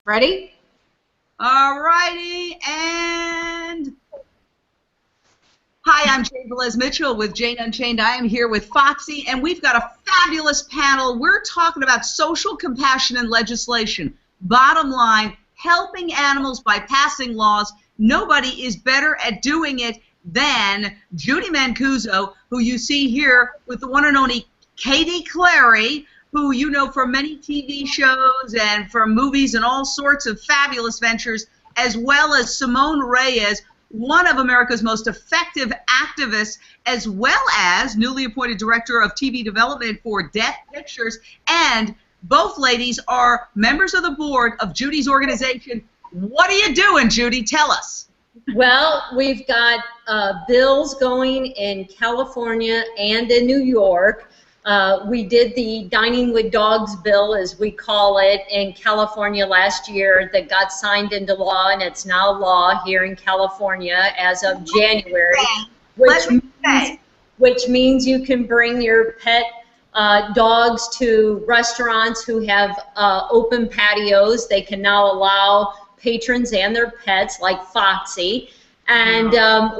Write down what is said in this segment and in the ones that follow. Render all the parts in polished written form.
Ready? All righty, and hi, I'm janevelezmitchell with Jane Unchained. I am here with Foxy, and we've got a fabulous panel. We're talking about social compassion and legislation. Bottom line, helping animals by passing laws. Nobody is better at doing it than Judie Mancuso, who you see here with the one and only Cleary, who you know from many TV shows and from movies and all sorts of fabulous ventures, as well as Simone Reyes, one of America's most effective activists, as well as newly appointed director of TV development for Death Pictures. And both ladies are members of the board of Judie's organization. What are you doing, Judie? Tell us. Well, we've got bills going in California and in New York. We did the Dining with Dogs bill, as we call it, in California last year that got signed into law, and it's now law here in California as of January, which means you can bring your pet dogs to restaurants who have open patios. They can now allow patrons and their pets, like Foxy. And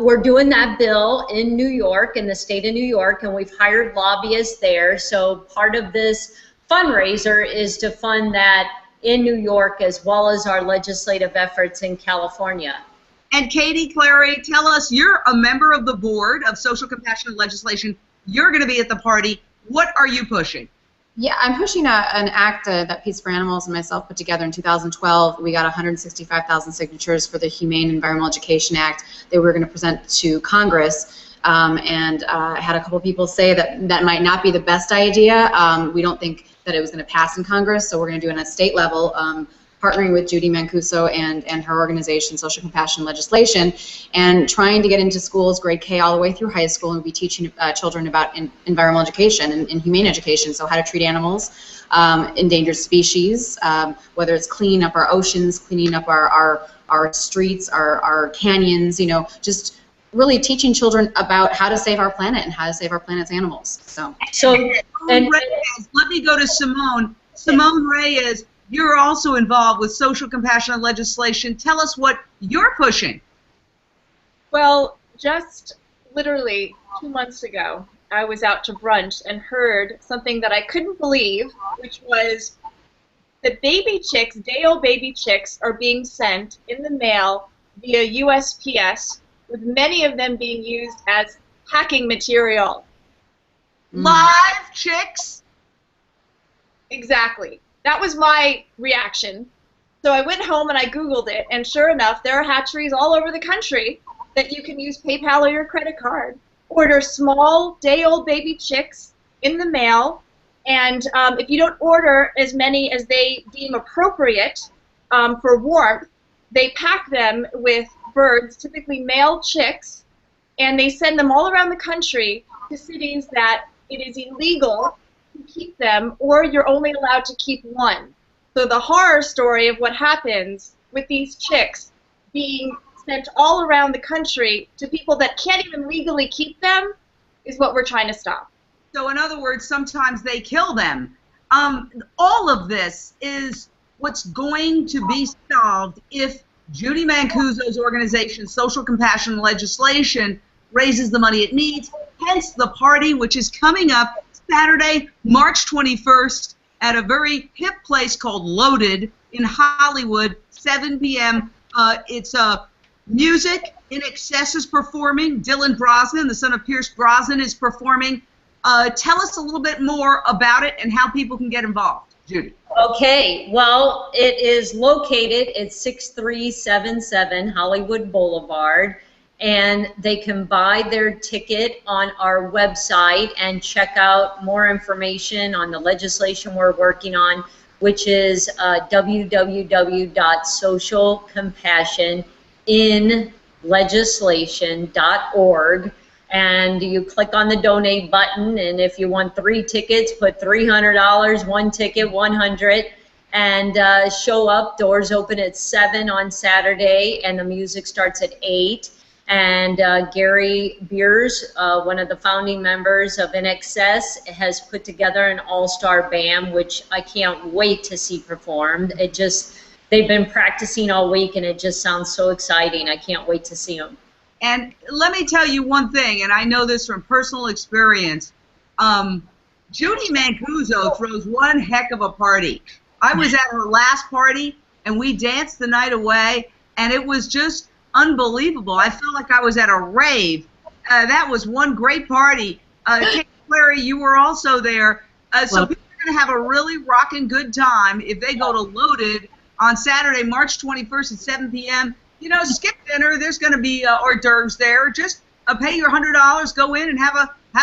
we're doing that bill in New York, in the state of New York, and we've hired lobbyists there. So part of this fundraiser is to fund that in New York, as well as our legislative efforts in California. And Cleary, tell us, you're a member of the board of Social Compassion and Legislation. You're going to be at the party. What are you pushing? Yeah, I'm pushing an act that Peace for Animals and myself put together in 2012. We got 165,000 signatures for the Humane Environmental Education Act that we were going to present to Congress. And I had a couple people say that that might not be the best idea. We don't think that it was going to pass in Congress, so we're going to do it at a state level, partnering with Judie Mancuso and her organization, Social Compassion Legislation, and trying to get into schools, grade K all the way through high school, and be teaching children about environmental education and humane education, so how to treat animals, endangered species, whether it's cleaning up our oceans, cleaning up our streets, our canyons, you know, just really teaching children about how to save our planet and how to save our planet's animals. And let me go to Simone. Simone Reyes, you're also involved with Social Compassion and Legislation. Tell us what you're pushing. Well, just literally 2 months ago, I was out to brunch and heard something that I couldn't believe, which was that baby chicks, day-old baby chicks, are being sent in the mail via USPS, with many of them being used as packing material. Live chicks? Exactly. That was my reaction. So I went home and I Googled it, and sure enough, there are hatcheries all over the country that you can use PayPal or your credit card, order small day-old baby chicks in the mail, and if you don't order as many as they deem appropriate for warmth, they pack them with birds, typically male chicks, and they send them all around the country to cities that it is illegal to keep them, or you're only allowed to keep one. So the horror story of what happens with these chicks being sent all around the country to people that can't even legally keep them is what we're trying to stop. So in other words, sometimes they kill them. All of this is what's going to be solved if Judie Mancuso's organization, Social Compassion Legislation, raises the money it needs, hence the party, which is coming up Saturday, March 21st, at a very hip place called Loaded in Hollywood, 7 p.m. It's music. In Excess is performing. Dylan Brosnan, the son of Pierce Brosnan, is performing. Tell us a little bit more about it and how people can get involved, Judie. Okay, well, it is located at 6377 Hollywood Boulevard, and they can buy their ticket on our website and check out more information on the legislation we're working on, which is www.socialcompassioninlegislation.org. And you click on the donate button, and if you want 3 tickets, put $300, 1 ticket, $100, and show up. Doors open at 7 on Saturday, and the music starts at 8. And Gary Beers, one of the founding members of In Excess, has put together an all-star band, which I can't wait to see performed. they've been practicing all week, and it just sounds so exciting. I can't wait to see them. And let me tell you one thing, and I know this from personal experience. Judie Mancuso throws one heck of a party. I was at her last party, and we danced the night away, and it was just unbelievable. I felt like I was at a rave. That was one great party. Cleary, you were also there. So people are going to have a really rocking good time if they go to Loaded on Saturday, March 21st at 7 p.m. You know, skip dinner. There's going to be hors d'oeuvres there. Just pay your $100, go in, and have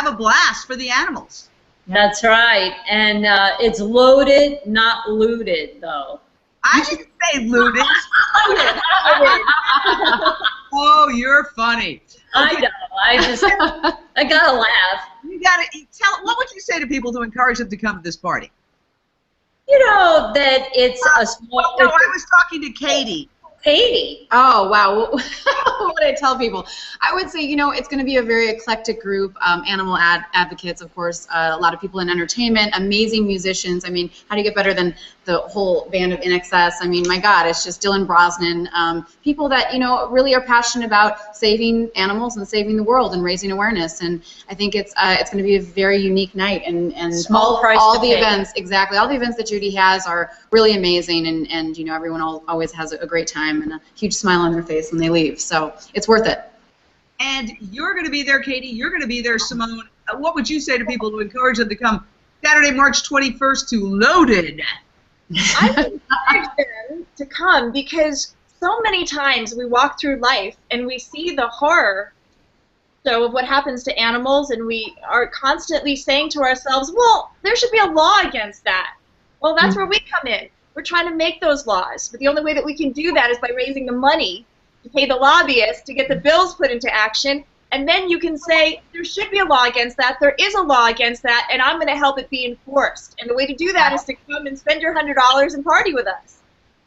a blast for the animals. That's right. And it's loaded, not looted, though. I didn't say looted. Oh, you're funny. I know. I gotta laugh. You gotta tell. What would you say to people to encourage them to come to this party? You know that it's a small. No, I was talking to Katie. Katie. Oh, wow. What would I tell people? I would say, you know, it's going to be a very eclectic group, animal advocates, of course, a lot of people in entertainment, amazing musicians. I mean, how do you get better than the whole band of InXS? I mean, my God, it's just Dylan Brosnan. People that, you know, really are passionate about saving animals and saving the world and raising awareness. And I think it's going to be a very unique night. And all the events, exactly, all the events that Judie has are really amazing. And you know, everyone always has a great time and a huge smile on their face when they leave. So it's worth it. And you're going to be there, Katie. You're going to be there, Simone. What would you say to people to encourage them to come Saturday, March 21st to Loaded? I would encourage them to come because so many times we walk through life and we see the horror show of what happens to animals, and we are constantly saying to ourselves, well, there should be a law against that. Well, that's where we come in. We're trying to make those laws, but the only way that we can do that is by raising the money to pay the lobbyists to get the bills put into action, and then you can say there should be a law against that, there is a law against that, and I'm going to help it be enforced. And the way to do that is to come and spend your $100 and party with us.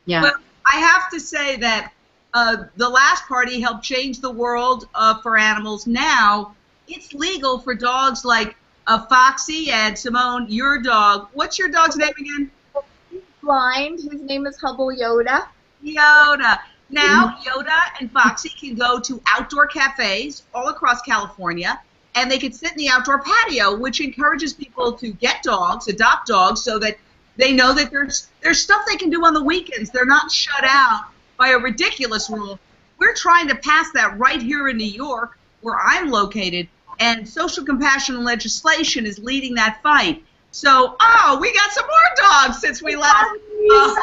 Yeah. Well, I have to say that the last party helped change the world for animals. Now it's legal for dogs like Foxy and Simone, your dog. What's your dog's name again? Blind. His name is Hubble Yoda. Yoda. Now, Yoda and Foxy can go to outdoor cafes all across California, and they can sit in the outdoor patio, which encourages people to get dogs, adopt dogs, so that they know that there's stuff they can do on the weekends. They're not shut out by a ridiculous rule. We're trying to pass that right here in New York, where I'm located, and social compassion legislation is leading that fight. So, we got some more dogs since we last. Yeah,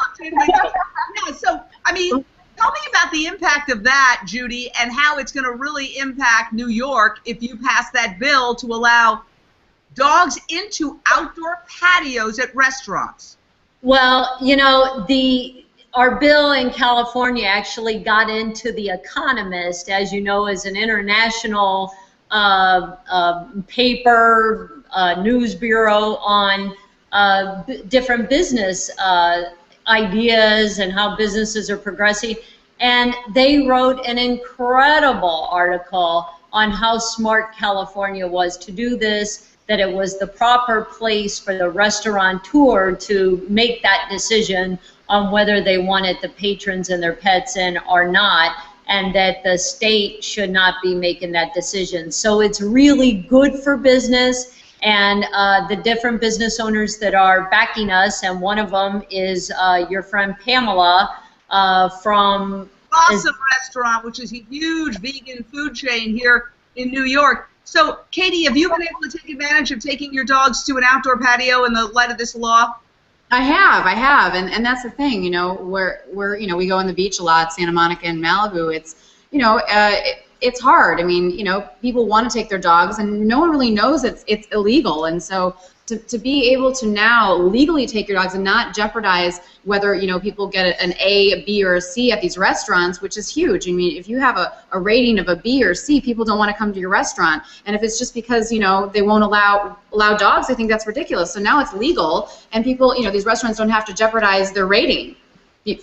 so, I mean, tell me about the impact of that, Judie, and how it's going to really impact New York if you pass that bill to allow dogs into outdoor patios at restaurants. Well, you know, our bill in California actually got into The Economist, as you know, is an international paper, news bureau on different business ideas and how businesses are progressing. And they wrote an incredible article on how smart California was to do this, that it was the proper place for the restaurateur to make that decision on whether they wanted the patrons and their pets in or not, and that the state should not be making that decision. So it's really good for business, and the different business owners that are backing us, and one of them is your friend Pamela from Awesome Restaurant, which is a huge vegan food chain here in New York. So, Katie, have you been able to take advantage of taking your dogs to an outdoor patio in the light of this law? I have, and that's the thing, you know, we're you know, we go on the beach a lot, Santa Monica and Malibu. It's, you know, it's hard. I mean, you know, people want to take their dogs, and no one really knows it's illegal, and so to be able to now legally take your dogs and not jeopardize whether, you know, people get an A, a B, or a C at these restaurants, which is huge. I mean, if you have a rating of a B or C, people don't want to come to your restaurant. And if it's just because, you know, they won't allow dogs, I think that's ridiculous. So now it's legal, and people, you know, these restaurants don't have to jeopardize their rating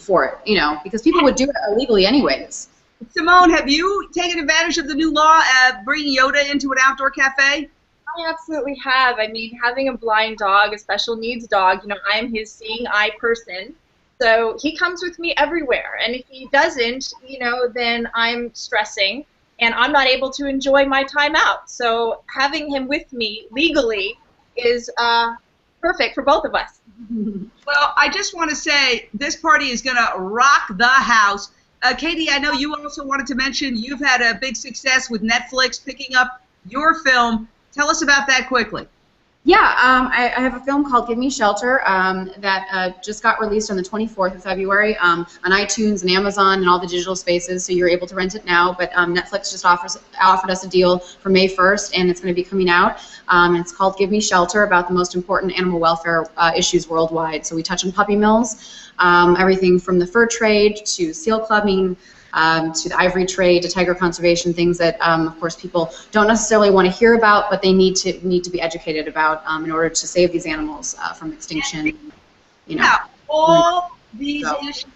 for it, you know, because people would do it illegally anyways. Simone, have you taken advantage of the new law bringing Yoda into an outdoor cafe? I absolutely have. I mean, having a blind dog, a special needs dog, you know, I'm his seeing eye person. So he comes with me everywhere, and if he doesn't, you know, then I'm stressing, and I'm not able to enjoy my time out. So having him with me legally is perfect for both of us. Well, I just want to say this party is going to rock the house. Katie, I know you also wanted to mention you've had a big success with Netflix picking up your film. Tell us about that quickly. Yeah, I have a film called Give Me Shelter that just got released on the 24th of February on iTunes and Amazon and all the digital spaces, so you're able to rent it now. But Netflix just offered us a deal for May 1st, and it's going to be coming out. It's called Give Me Shelter, about the most important animal welfare issues worldwide. So we touch on puppy mills, everything from the fur trade to seal clubbing, to the ivory trade, to tiger conservation, things that, of course, people don't necessarily want to hear about, but they need to be educated about in order to save these animals from extinction. You know. Yeah, all these issues,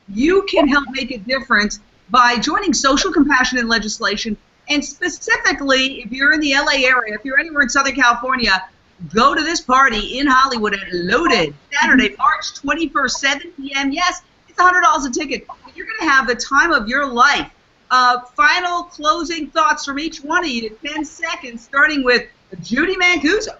you can help make a difference by joining social compassion and legislation. And specifically, if you're in the LA area, if you're anywhere in Southern California, go to this party in Hollywood at Loaded, Saturday, March 21st, 7 p.m. Yes, it's $100 a ticket. You're going to have the time of your life. Final closing thoughts from each one of you, 10 seconds, starting with Judie Mancuso.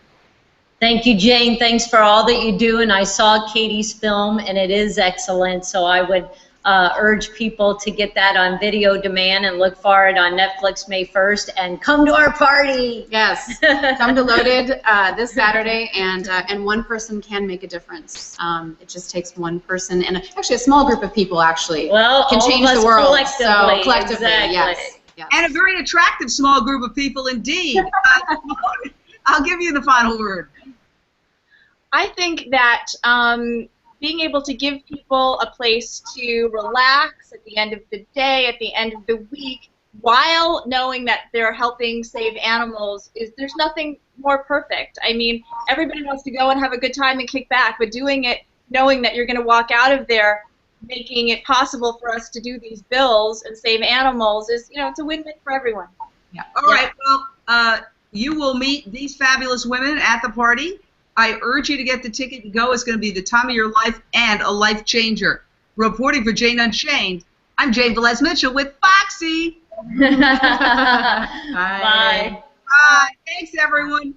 Thank you, Jane. Thanks for all that you do. And I saw Katie's film, and it is excellent. So I would urge people to get that on video demand and look for it on Netflix May 1st. And come to our party. Yes, come to Loaded this Saturday, and one person can make a difference. It just takes one person, and actually a small group of people actually can change the world. Collectively, so collectively, exactly. yes. And a very attractive small group of people indeed. I'll give you the final word. I think that being able to give people a place to relax at the end of the day, at the end of the week, while knowing that they're helping save animals, there's nothing more perfect. I mean, everybody wants to go and have a good time and kick back, but doing it knowing that you're going to walk out of there making it possible for us to do these bills and save animals is, you know, it's a win-win for everyone. Yeah. All right. Well, you will meet these fabulous women at the party. I urge you to get the ticket and go. It's going to be the time of your life and a life changer. Reporting for Jane Unchained, I'm Janevelezmitchell with Foxy. Bye. Bye. Thanks, everyone.